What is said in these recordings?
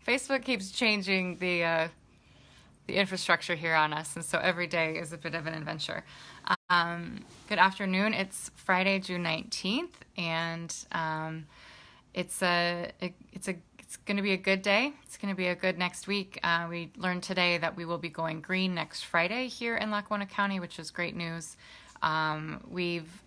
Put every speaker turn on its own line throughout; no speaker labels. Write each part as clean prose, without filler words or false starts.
Facebook keeps changing the infrastructure here on us, and so every day is a bit of an adventure. Good afternoon. It's Friday, June 19th, and it's going to be a good day. It's going to be a good next week. We learned today that we will be going green next Friday here in Lackawanna County, which is great news. We've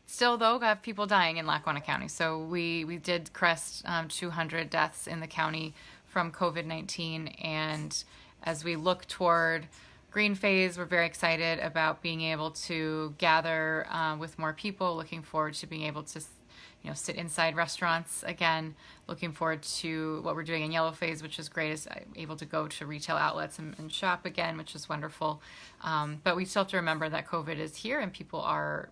still, though, got people dying in Lackawanna County. So we did crest 200 deaths in the county from COVID-19. And as we look toward green phase, we're very excited about being able to gather with more people, looking forward to being able to sit inside restaurants again, looking forward to what we're doing in yellow phase, which is great, is able to go to retail outlets and shop again, which is wonderful. But we still have to remember that COVID is here and people are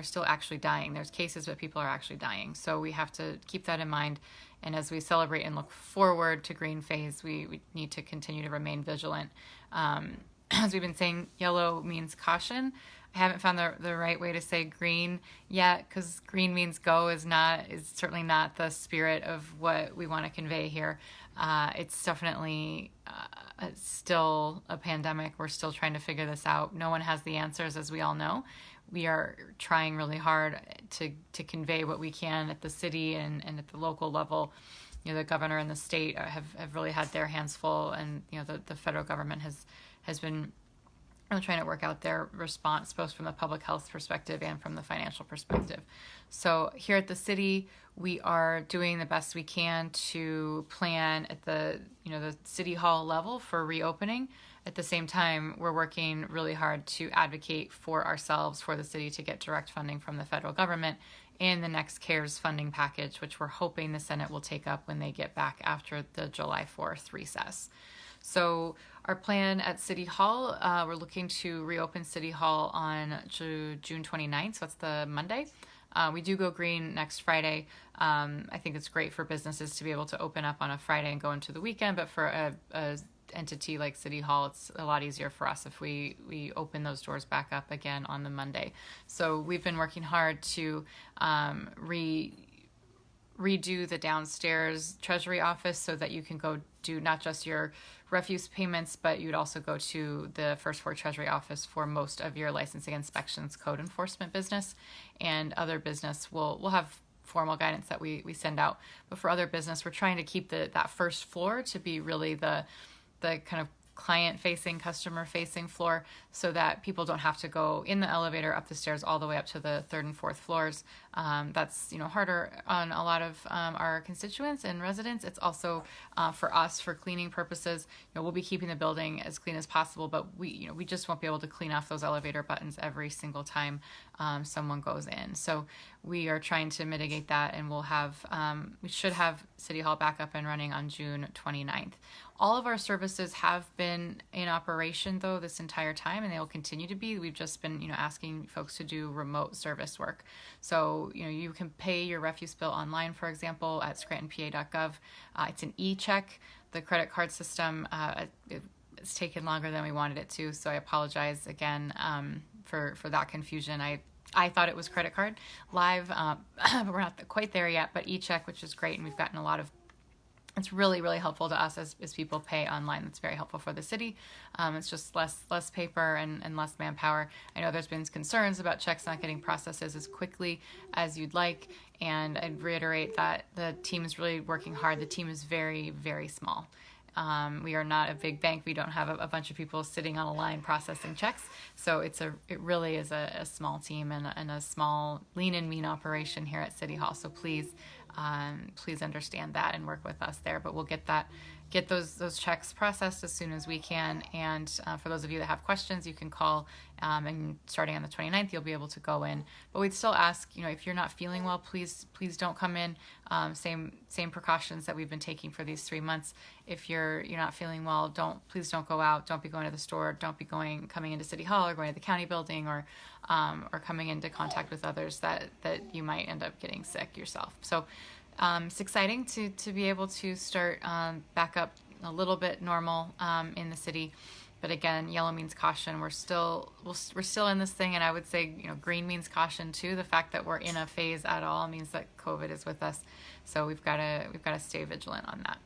still actually dying. There's cases, but people are actually dying. So we have to keep that in mind. And as we celebrate and look forward to green phase, we need to continue to remain vigilant. As we've been saying, yellow means caution. I haven't found the right way to say green yet, because green means go is certainly not the spirit of what we want to convey here. It's definitely still a pandemic. We're still trying to figure this out. No one has the answers, as we all know. We are trying really hard to convey what we can at the city and at the local level. The governor and the state have really had their hands full, and the federal government has been trying to work out their response, both from the public health perspective and from the financial perspective. So here at the city, we are doing the best we can to plan at the city hall level for reopening. At the same time, we're working really hard to advocate for ourselves, for the city, to get direct funding from the federal government in the next CARES funding package, which we're hoping the Senate will take up when they get back after the July 4th recess. So our plan at City Hall, we're looking to reopen City Hall on June 29th, so that's the Monday. We do go green next Friday. I think it's great for businesses to be able to open up on a Friday and go into the weekend, but for a entity like City Hall, it's a lot easier for us if we open those doors back up again on the Monday. So we've been working hard to redo the downstairs treasury office so that you can go do not just your refuse payments, but you'd also go to the first floor treasury office for most of your licensing, inspections, code enforcement business, and other business we'll have formal guidance that we send out. But for other business, we're trying to keep that first floor to be really the kind of client-facing, customer-facing floor, so that people don't have to go in the elevator up the stairs all the way up to the third and fourth floors. That's harder on a lot of our constituents and residents. It's also for us, for cleaning purposes. We'll be keeping the building as clean as possible, but we just won't be able to clean off those elevator buttons every single time someone goes in. So we are trying to mitigate that, and we should have City Hall back up and running on June 29th. All of our services have been in operation, though, this entire time, and they will continue to be. We've just been, asking folks to do remote service work. So, you can pay your refuse bill online, for example, at scrantonpa.gov. It's an e-check. The credit card system, it's taken longer than we wanted it to, so I apologize again for that confusion. I thought it was credit card live, but we're not quite there yet. But e-check, which is great, and we've gotten it's really, really helpful to us as people pay online. It's very helpful for the city. It's just less paper and less manpower. I know there's been concerns about checks not getting processed as quickly as you'd like, and I'd reiterate that the team is really working hard. The team is very, very small. We are not a big bank. We don't have a bunch of people sitting on a line processing checks. So it really is a small team and a small lean and mean operation here at City Hall. So please understand that and work with us there. But we'll get those checks processed as soon as we can. And for those of you that have questions, you can call, and starting on the 29th, you'll be able to go in. But we'd still ask, if you're not feeling well, please don't come in. Same precautions that we've been taking for these 3 months. If you're not feeling well, please don't go out. Don't be going to the store. Don't be coming into City Hall or going to the county building or coming into contact with others that you might end up getting sick yourself. So it's exciting to be able to start back up a little bit normal in the city. But again, yellow means caution. We're still in this thing, and I would say, green means caution too. The fact that we're in a phase at all means that COVID is with us, so we've got to stay vigilant on that.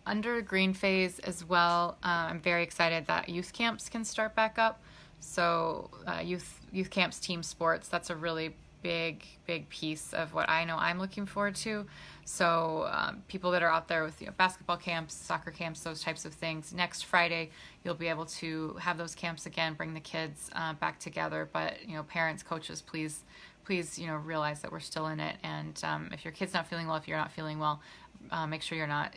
Under green phase as well, I'm very excited that youth camps can start back up. So youth camps, team sports, that's a really big piece of what I know I'm looking forward to. So people that are out there with basketball camps, soccer camps, those types of things, next Friday you'll be able to have those camps again, bring the kids back together. But parents, coaches, please realize that we're still in it. And if your kid's not feeling well, if you're not feeling well, make sure you're not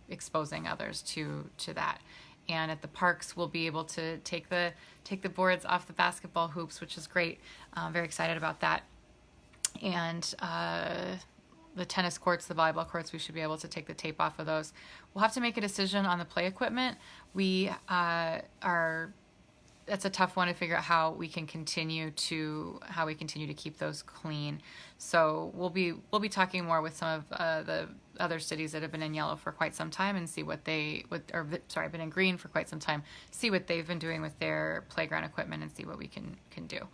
exposing others to that. And at the parks, we'll be able to take the boards off the basketball hoops, which is great. Very excited about that. And the tennis courts, the volleyball courts, we should be able to take the tape off of those. We'll have to make a decision on the play equipment. That's a tough one to figure out how we continue to keep those clean. So we'll be talking more with some of the other cities that have been in yellow for quite some time and see been in green for quite some time. See what they've been doing with their playground equipment and see what we can do.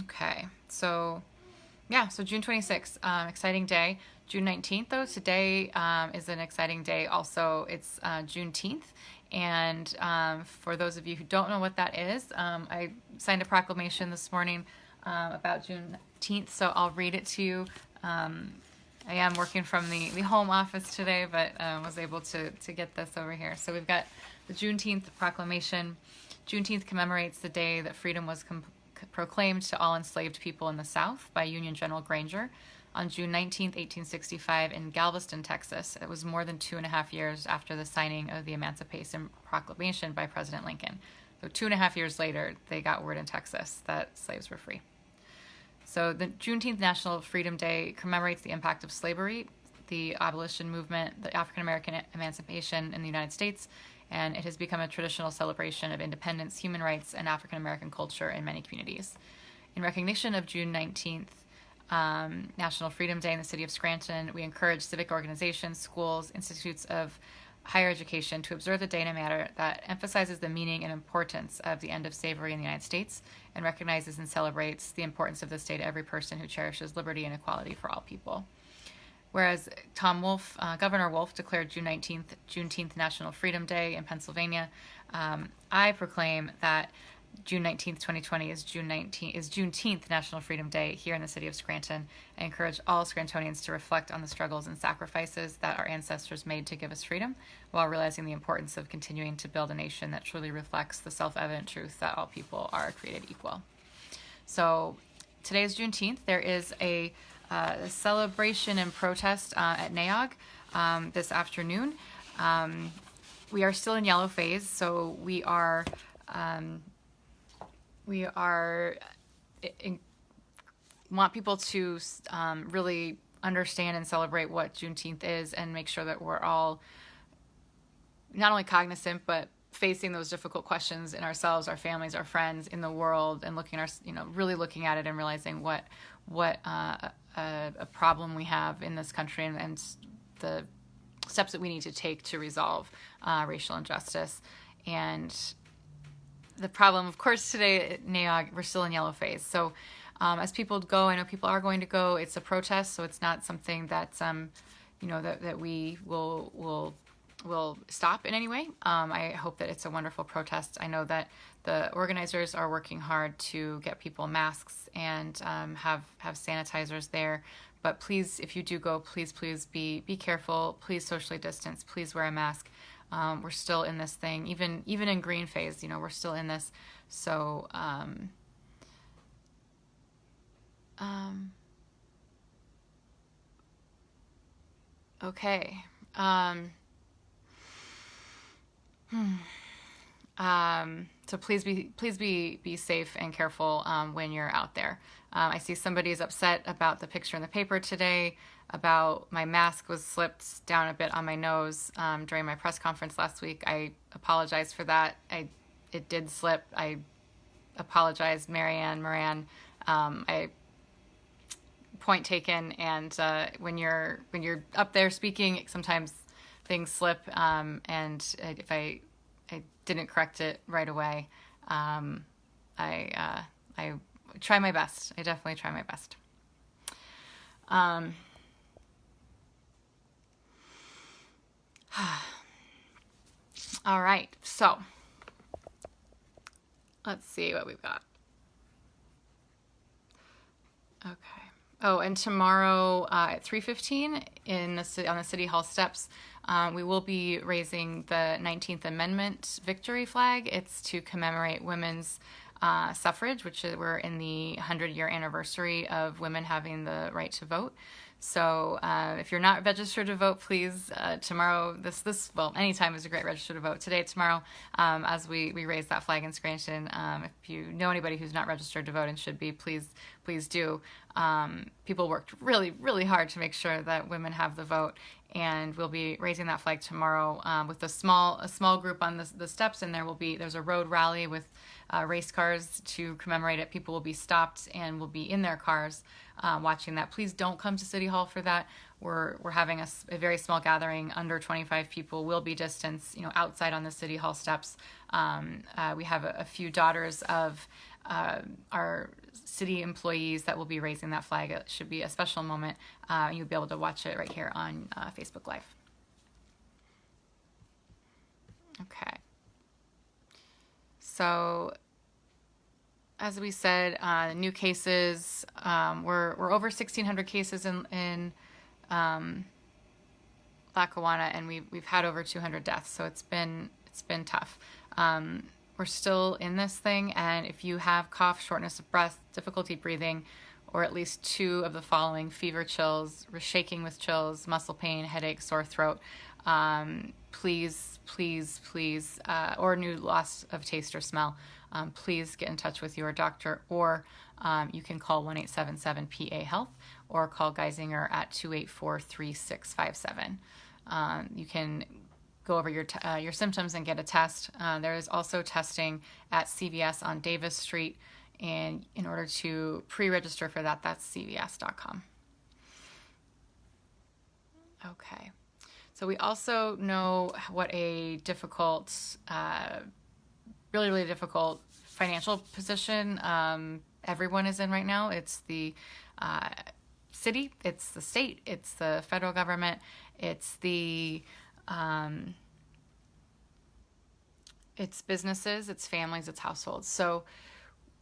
Okay, so June 26th, exciting day. June 19th, though, today is an exciting day. Also, it's Juneteenth. And for those of you who don't know what that is, I signed a proclamation this morning about Juneteenth, so I'll read it to you. I am working from the home office today, but was able to get this over here. So we've got the Juneteenth proclamation. Juneteenth commemorates the day that freedom was proclaimed to all enslaved people in the South by Union General Granger on June 19, 1865 in Galveston, Texas. It was more than 2.5 years after the signing of the Emancipation Proclamation by President Lincoln. So 2.5 years later, they got word in Texas that slaves were free. So the Juneteenth National Freedom Day commemorates the impact of slavery, the abolition movement, the African American emancipation in the United States, and it has become a traditional celebration of independence, human rights, and African American culture in many communities. In recognition of June 19th, National Freedom Day in the city of Scranton, we encourage civic organizations, schools, institutes of higher education to observe the day in a manner that emphasizes the meaning and importance of the end of slavery in the United States and recognizes and celebrates the importance of this day to every person who cherishes liberty and equality for all people. Whereas Governor Wolf declared June 19th Juneteenth National Freedom Day in Pennsylvania, I proclaim that June 19th, 2020 is Juneteenth National Freedom Day here in the city of Scranton. I encourage all Scrantonians to reflect on the struggles and sacrifices that our ancestors made to give us freedom, while realizing the importance of continuing to build a nation that truly reflects the self-evident truth that all people are created equal. So today is Juneteenth. There is a celebration and protest at NAOG this afternoon. We are still in yellow phase, so we want people to really understand and celebrate what Juneteenth is and make sure that we're all not only cognizant but facing those difficult questions in ourselves, our families, our friends, in the world, and really looking at it and realizing what a problem we have in this country and the steps that we need to take to resolve racial injustice. And the problem, of course, today at NAOG, we're still in yellow phase. So as people go, I know people are going to go. It's a protest, so it's not something that that we will stop in any way. I hope that it's a wonderful protest. I know that the organizers are working hard to get people masks and have sanitizers there. But please, if you do go, please be careful. Please socially distance. Please wear a mask. We're still in this thing, even in green phase. We're still in this. So okay. So please be safe and careful when you're out there. I see somebody's upset about the picture in the paper today about my mask was slipped down a bit on my nose during my press conference last week. I apologize for that. It did slip. I apologize, Moran. Point taken. And when you're up there speaking, sometimes things slip, and if I didn't correct it right away, I try my best. I definitely try my best. All right, so let's see what we've got. Okay. Oh, and tomorrow at 3:15 on the City Hall steps, we will be raising the 19th Amendment victory flag. It's to commemorate women's suffrage, which we're in the 100-year anniversary of women having the right to vote. So if you're not registered to vote, please, tomorrow, well, anytime is a great register to vote. Today, tomorrow, as we raise that flag in Scranton, if you know anybody who's not registered to vote and should be, please do. People worked really, really hard to make sure that women have the vote, and we'll be raising that flag tomorrow with a small group on the steps, and there's a road rally with race cars to commemorate it. People will be stopped and will be in their cars watching that. Please don't come to City Hall for that. We're having a very small gathering, under 25 people. Will be distance, outside on the City Hall steps. We have a few daughters of our city employees that will be raising that flag. It should be a special moment. You'll be able to watch it right here on Facebook Live. Okay. So, as we said, new cases, we're over 1,600 cases in Lackawanna, and we've had over 200 deaths. So it's been tough. We're still in this thing, and if you have cough, shortness of breath, difficulty breathing, or at least two of the following: fever, chills, shaking with chills, muscle pain, headache, sore throat, please, or new loss of taste or smell, please get in touch with your doctor, or you can call 1-877-PA-HEALTH or call Geisinger at 284-3657. You can go over your symptoms and get a test. There is also testing at CVS on Davis Street, and in order to pre-register for that, that's cvs.com. Okay. So we also know what a difficult, really, really difficult financial position everyone is in right now. It's the city, it's the state, it's the federal government, it's it's businesses, it's families, it's households. So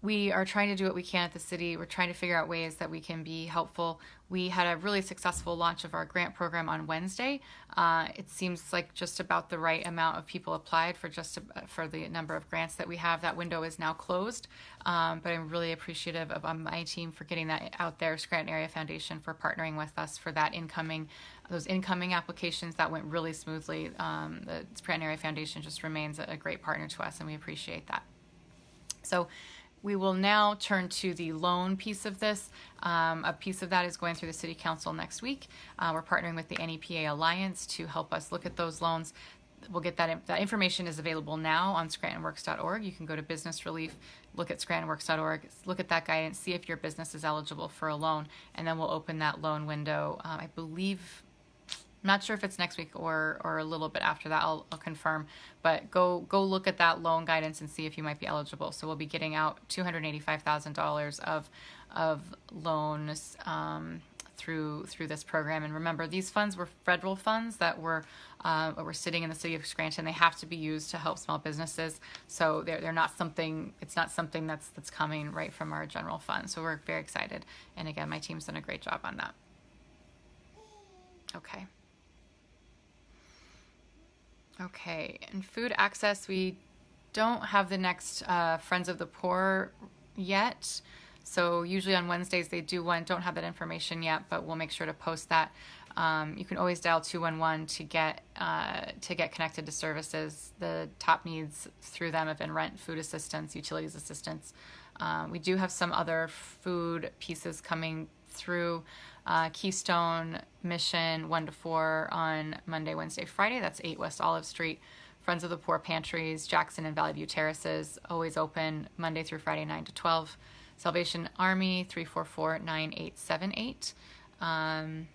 we are trying to do what we can at the city. We're trying to figure out ways that we can be helpful. We had a really successful launch of our grant program on Wednesday. It seems like just about the right amount of people applied for the number of grants that we have. That window is now closed, but I'm really appreciative of my team for getting that out there. Scranton Area Foundation for partnering with us for those incoming applications. That went really smoothly. The Scranton Area Foundation just remains a great partner to us, and we appreciate that. So we will now turn to the loan piece of this. A piece of that is going through the City Council next week. We're partnering with the NEPA Alliance to help us look at those loans. We'll get that information is available now on ScrantonWorks.org. You can go to Business Relief, look at ScrantonWorks.org, look at that guidance, see if your business is eligible for a loan, and then we'll open that loan window. I believe, I'm not sure if it's next week or a little bit after that. I'll confirm, but go look at that loan guidance and see if you might be eligible. So we'll be getting out $285,000 of loans through this program. And remember, these funds were federal funds that were sitting in the city of Scranton. They have to be used to help small businesses. So they're not something. It's not something that's coming right from our general fund. So we're very excited. And again, my team's done a great job on that. Okay, and food access, we don't have the next Friends of the Poor yet. So usually on Wednesdays they do one. Don't have that information yet, but we'll make sure to post that. You can always dial 211 to get connected to services. The top needs through them have been rent, food assistance, utilities assistance. We do have some other food pieces coming through. Keystone Mission 1 to 4 on Monday, Wednesday, Friday. That's 8 West Olive Street. Friends of the Poor Pantries, Jackson and Valley View Terraces, always open Monday through Friday, 9 to 12. Salvation Army, 344-9878. And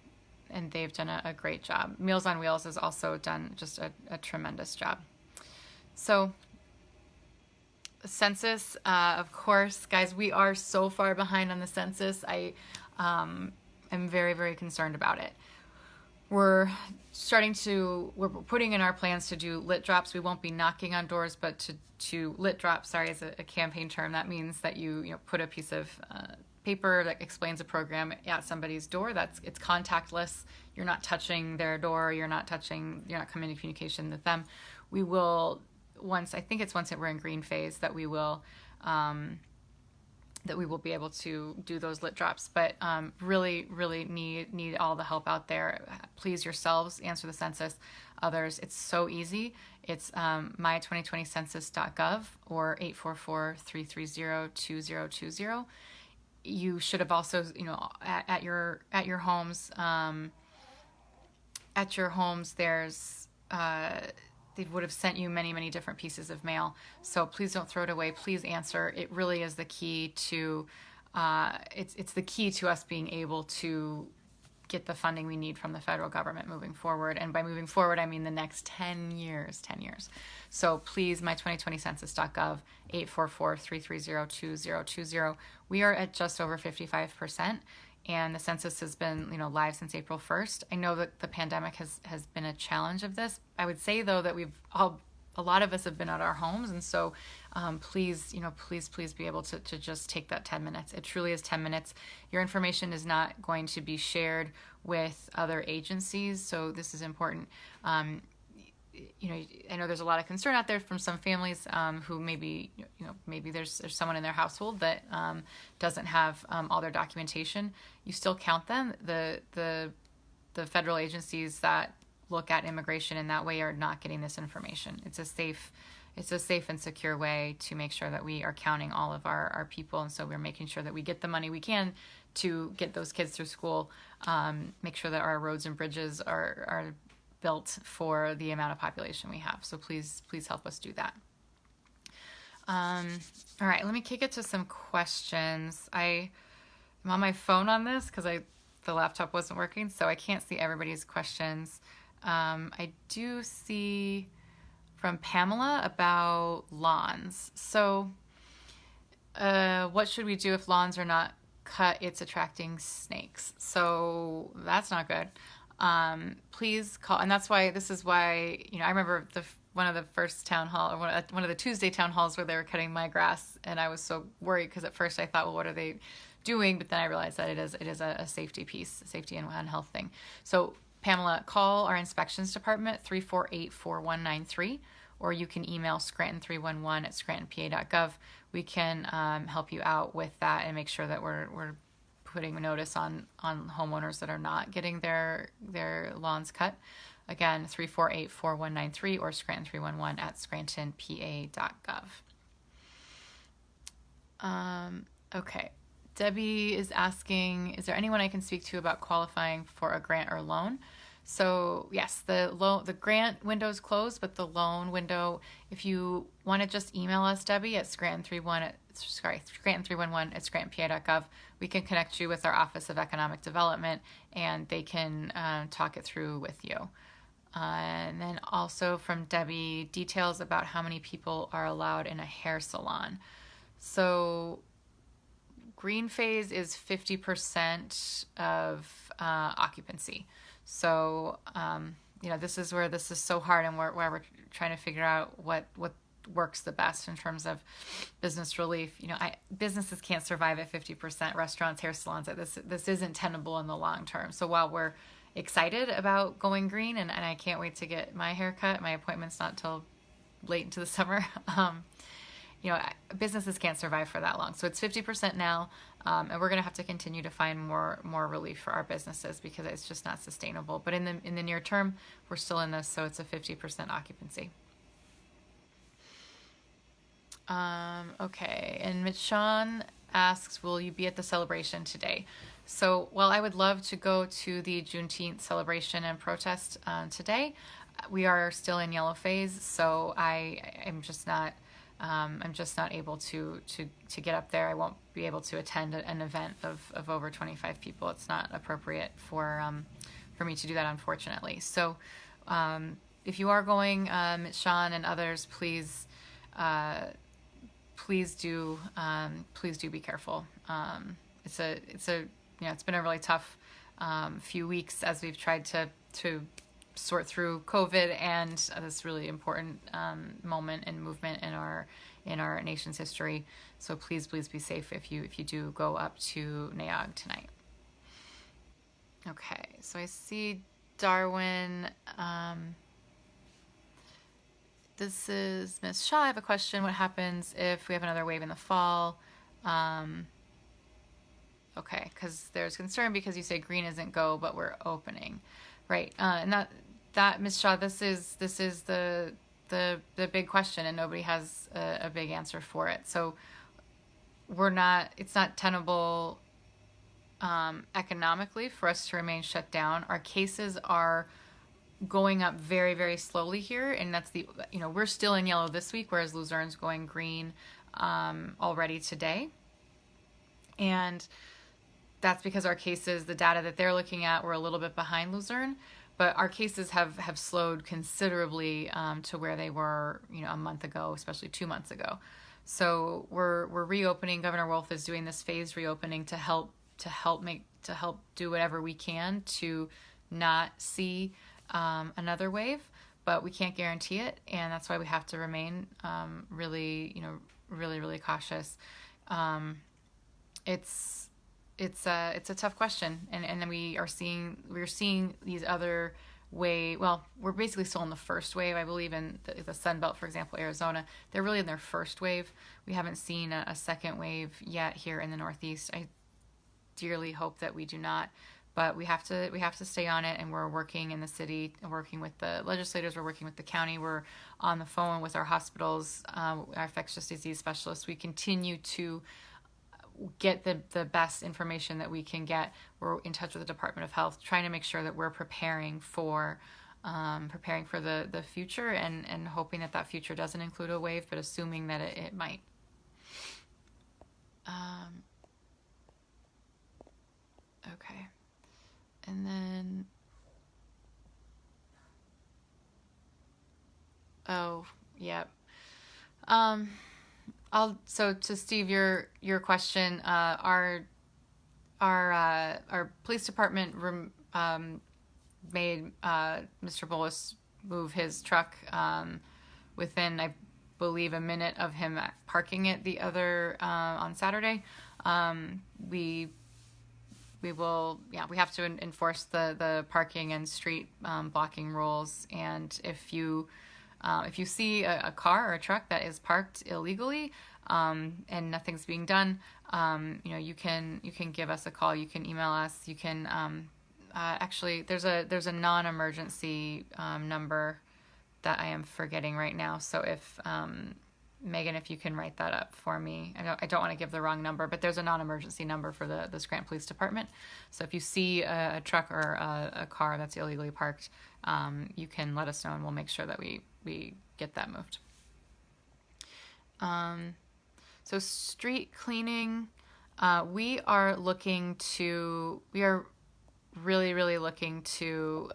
and they've done a great job. Meals on Wheels has also done just a tremendous job. So census, of course, guys, we are so far behind on the census. I am very, very concerned about it. We're putting in our plans to do lit drops. We won't be knocking on doors, but to lit drop, sorry, is a campaign term. That means that you put a piece of paper that explains a program at somebody's door. It's contactless. You're not touching their door. You're not coming into communication with them. We will once that we're in green phase that we will be able to do those lit drops. But really, really need all the help out there. Please yourselves answer the census. Others, it's so easy. It's my2020census.gov or 844-330-2020. You should have also, at your homes, there's they would have sent you many, many different pieces of mail. So please don't throw it away. Please answer. It really is the key to, it's the key to us being able to get the funding we need from the federal government moving forward. And by moving forward, I mean the next 10 years. So please, my2020census.gov, 844-330-2020. We are at just over 55%. And the census has been, live since April 1st. I know that the pandemic has been a challenge of this. I would say, though, that a lot of us have been at our homes. And so please be able to just take that 10 minutes. It truly is 10 minutes. Your information is not going to be shared with other agencies. So this is important. I know there's a lot of concern out there from some families who maybe there's someone in their household that doesn't have all their documentation. You still count them. The federal agencies that look at immigration in that way are not getting this information. It's a safe and secure way to make sure that we are counting all of our people, and so we're making sure that we get the money we can to get those kids through school. Make sure that our roads and bridges are built for the amount of population we have. So please help us do that. All right, let me kick it to some questions. I'm on my phone on this because the laptop wasn't working, so I can't see everybody's questions. I do see from Pamela about lawns. So what should we do if lawns are not cut? It's attracting snakes. So that's not good. Please call, and this is why, I remember one of the first town hall, or one of the Tuesday town halls where they were cutting my grass, and I was so worried because at first I thought, well, what are they doing? But then I realized that it is a safety piece, safety and health thing. So Pamela, call our inspections department, 348-4193, or you can email scranton311@scrantonpa.gov. We can help you out with that and make sure that we're putting a notice on homeowners that are not getting their lawns cut. Again, 348-4193 or scranton311@scrantonpa.gov. Okay. Debbie is asking, is there anyone I can speak to about qualifying for a grant or loan? So yes, the grant window is closed, but the loan window, if you want to just email us, Debbie, at scranton311@scrantonpa.gov, we can connect you with our Office of Economic Development, and they can talk it through with you. And then also from Debbie, details about how many people are allowed in a hair salon. So green phase is 50% of occupancy. So, this is where this is so hard, and where we're trying to figure out what works the best in terms of business relief. Businesses can't survive at 50%. Restaurants, hair salons, this isn't tenable in the long term. So while we're excited about going green, and I can't wait to get my hair cut, my appointment's not till late into the summer. Businesses can't survive for that long. So it's 50% now, and we're going to have to continue to find more relief for our businesses because it's just not sustainable. But in the near term, we're still in this, so it's a 50% occupancy. Okay, and Mitchon asks, will you be at the celebration today? So, while I would love to go to the Juneteenth celebration and protest today, we are still in yellow phase, so I'm just not able to get up there. I won't be able to attend an event of over 25 people. It's not appropriate for for me to do that, unfortunately. So if you are going, Sean and others, please do be careful. It's been a really tough few weeks as we've tried to sort through COVID and this really important moment and movement in our nation's history. So please be safe if you do go up to NAIOG tonight. Okay, so I see Darwin. This is Miss Shaw. I have a question. What happens if we have another wave in the fall? Okay, because there's concern because you say green isn't go, but we're opening, right? And that Miss Shaw, this is the big question, and nobody has a big answer for it. So it's not tenable economically for us to remain shut down. Our cases are going up very, very slowly here, and that's we're still in yellow this week, whereas Luzerne's going green already today. And that's because our cases, the data that they're looking at, we're a little bit behind Luzerne, but our cases have slowed considerably to where they were, a month ago, especially 2 months ago. So we're reopening. Governor Wolf is doing this phased reopening to help do whatever we can to not see another wave, but we can't guarantee it, and that's why we have to remain really cautious. It's a tough question, and then we're seeing these other wave. Well, we're basically still in the first wave, I believe, in the Sun Belt, for example, Arizona. They're really in their first wave. We haven't seen a second wave yet here in the Northeast. I dearly hope that we do not, but we have to stay on it, and we're working in the city, working with the legislators, we're working with the county, we're on the phone with our hospitals, our infectious disease specialists. We continue to get the best information that we can get. We're in touch with the Department of Health, trying to make sure that we're preparing for the future, and hoping that future doesn't include a wave, but assuming that it might. Okay. And then, yep. So to Steve, your question, our police department made Mr. Bullis move his truck within, I believe, a minute of him parking it on Saturday. We have to enforce the parking and street blocking rules, and if you see a car or a truck that is parked illegally and nothing's being done, you can give us a call. You can email us. You can actually there's a non-emergency number that I am forgetting right now. So if Megan, if you can write that up for me. I don't want to give the wrong number, but there's a non-emergency number for the Scranton Police Department. So if you see a truck or a car that's illegally parked, you can let us know, and we'll make sure that we get that moved. So street cleaning, we are really, really looking to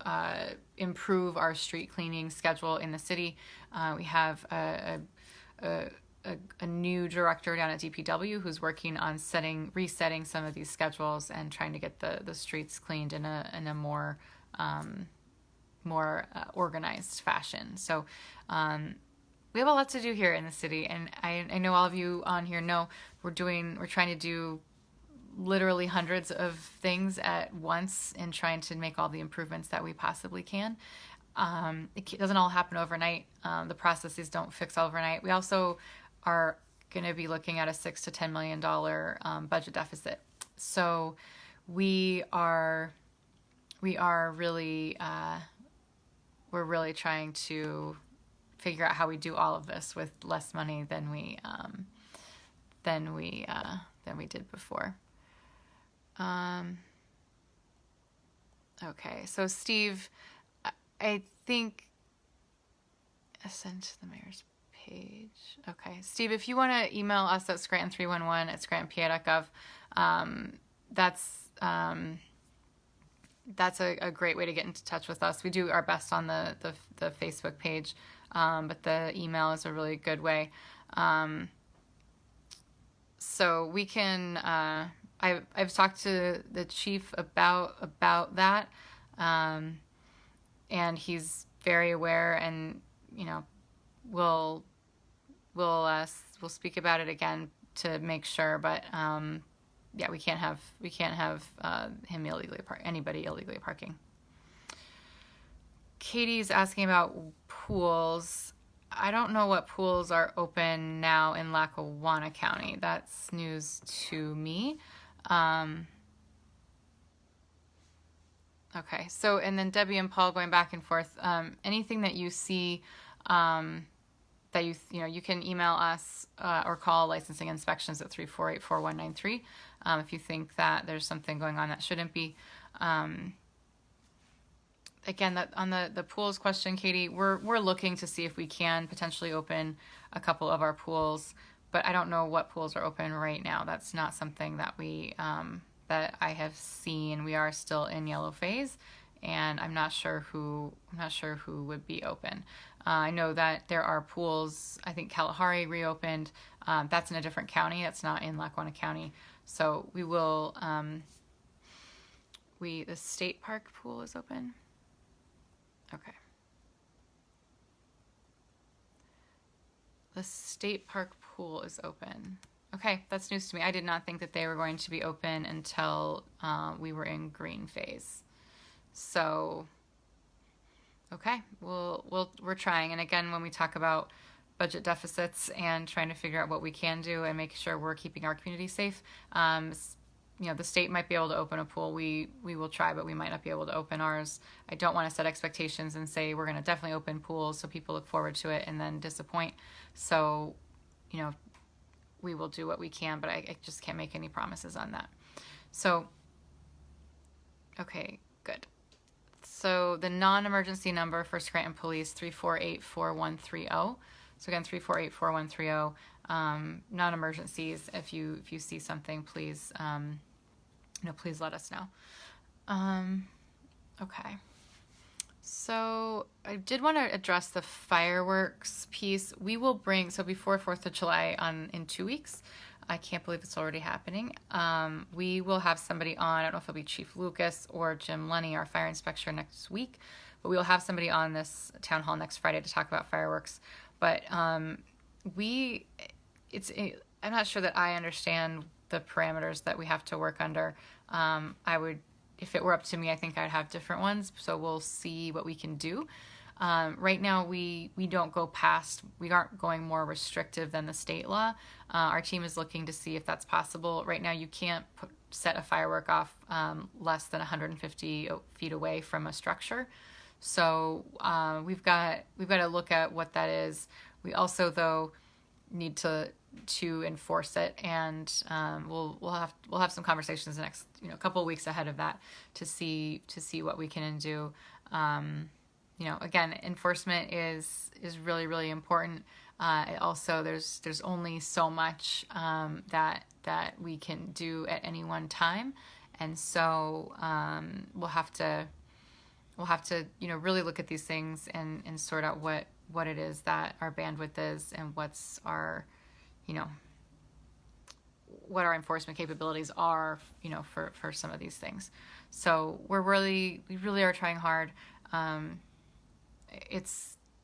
improve our street cleaning schedule in the city. We have a new director down at DPW who's working on resetting some of these schedules and trying to get the streets cleaned in a more organized fashion. So we have a lot to do here in the city, and I know all of you on here know we're trying to do literally hundreds of things at once and trying to make all the improvements that we possibly can. It doesn't all happen overnight. The processes don't fix overnight. We also are going to be looking at a $6 to $10 million budget deficit. So we are really we're really trying to figure out how we do all of this with less money than we did before. Okay, so Steve, I think send to the mayor's page. Okay, Steve, if you want to email us at scranton311@scrantonpa.gov, that's that's a great way to get into touch with us. We do our best on the Facebook page, but the email is a really good way. So we can, I've talked to the chief about that, and he's very aware, and we'll speak about it again to make sure. But yeah, we can't have him anybody illegally parking. Katie's asking about pools. I don't know what pools are open now in Lackawanna County. That's news to me. Okay, so, and then Debbie and Paul going back and forth. Anything that you see that you can email us or call licensing inspections at 348-4193 if you think that there's something going on that shouldn't be. Again, that on the pools question, Katie, we're looking to see if we can potentially open a couple of our pools, but I don't know what pools are open right now. That's not something that we that I have seen. We are still in yellow phase, and I'm not sure who would be open. I know that there are pools. I think Kalahari reopened. That's in a different county. That's not in Lackawanna County. So we will. The state park pool is open. Okay. The state park pool is open. Okay, that's news to me. I did not think that they were going to be open until we were in green phase. So, okay, we're trying. And again, when we talk about budget deficits and trying to figure out what we can do and make sure we're keeping our community safe, the state might be able to open a pool. We will try, but we might not be able to open ours. I don't want to set expectations and say we're going to definitely open pools so people look forward to it and then disappoint. So, we will do what we can, but I just can't make any promises on that. So, okay, good. So the non-emergency number for Scranton Police, 348-4130. So again, 348-4130. Non-emergencies. If you see something, please, please let us know. Okay. So I did want to address the fireworks piece. We will bring, so before 4th of July in 2 weeks, I can't believe it's already happening. We will have somebody on, I don't know if it'll be Chief Lucas or Jim Lenny, our fire inspector, next week, but we will have somebody on this town hall next Friday to talk about fireworks. But I'm not sure that I understand the parameters that we have to work under. If it were up to me, I think I'd have different ones. So we'll see what we can do. Right now, we don't go past, we aren't going more restrictive than the state law. Our team is looking to see if that's possible. Right now, you can't set a firework off less than 150 feet away from a structure. So we've got to look at what that is. We also, though, need to enforce it, and we'll have some conversations the next couple of weeks ahead of that to see what we can do. Again, enforcement is really, really important. Also, there's only so much that we can do at any one time, and so we'll have to really look at these things and sort out what it is that our bandwidth is and what's our what our enforcement capabilities are, for some of these things. So we really are trying hard.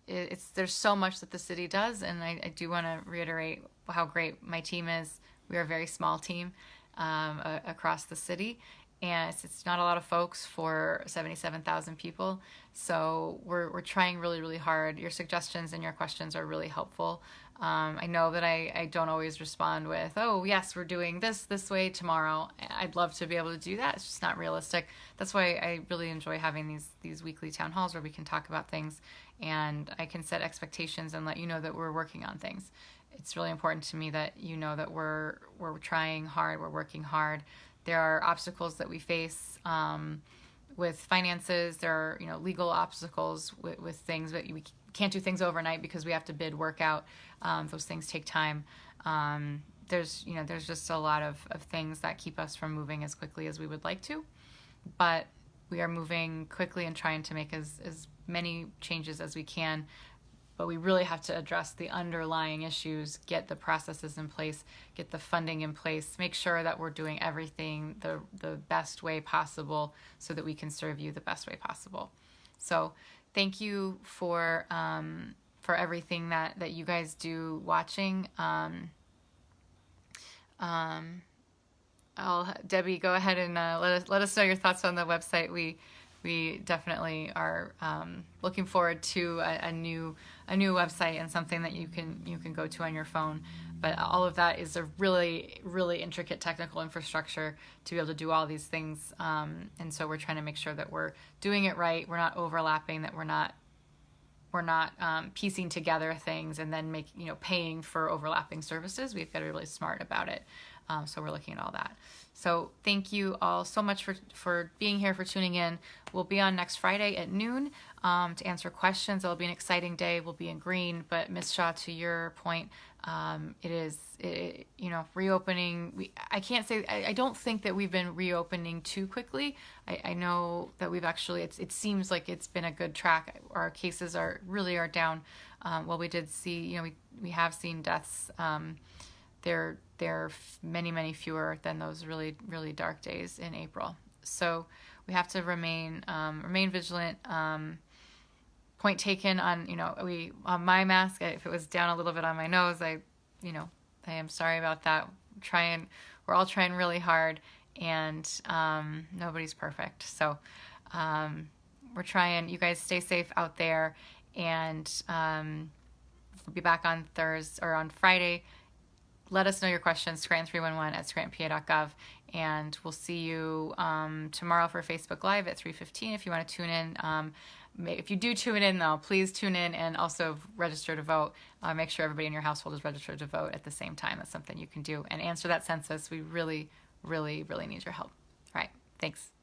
There's so much that the city does, and I do want to reiterate how great my team is. We are a very small team across the city, and it's not a lot of folks for 77,000 people. So we're trying really, really hard. Your suggestions and your questions are really helpful. I know that I don't always respond with, oh, yes, we're doing this way tomorrow. I'd love to be able to do that. It's just not realistic. That's why I really enjoy having these weekly town halls where we can talk about things, and I can set expectations and let you know that we're working on things. It's really important to me that that we're trying hard, we're working hard. There are obstacles that we face with finances. There are legal obstacles with things, but we can't do things overnight because we have to bid work out. Those things take time. There's just a lot of things that keep us from moving as quickly as we would like to. But we are moving quickly and trying to make as many changes as we can, but we really have to address the underlying issues, get the processes in place, get the funding in place, make sure that we're doing everything the best way possible so that we can serve you the best way possible. So thank you for everything that you guys do watching. Debbie, go ahead and let us know your thoughts on the website. We definitely are looking forward to a new website and something that you can go to on your phone. But all of that is a really, really intricate technical infrastructure to be able to do all these things. And so we're trying to make sure that we're doing it right. We're not overlapping, that we're not piecing together things and then paying for overlapping services. We've got to be really smart about it. So we're looking at all that. So thank you all so much for being here, for tuning in. We'll be on next Friday at noon to answer questions. It'll be an exciting day. We'll be in green. But Ms. Shaw, to your point, reopening. I don't think that we've been reopening too quickly. I know that we've actually. It seems like it's been a good track. Our cases are down. Well, we did see. We have seen deaths. They're many, many fewer than those really, really dark days in April. So we have to remain vigilant. Point taken on, on my mask. If it was down a little bit on my nose, I am sorry about that. We're all trying really hard, and nobody's perfect. So we're trying. You guys stay safe out there, and we'll be back on Thursday or on Friday. Let us know your questions, scranton311@scrantonpa.gov, and we'll see you tomorrow for Facebook Live at 3:15 if you want to tune in. If you do tune in, though, please tune in and also register to vote. Make sure everybody in your household is registered to vote at the same time. That's something you can do. And answer that census. We really, really, really need your help. All right. Thanks.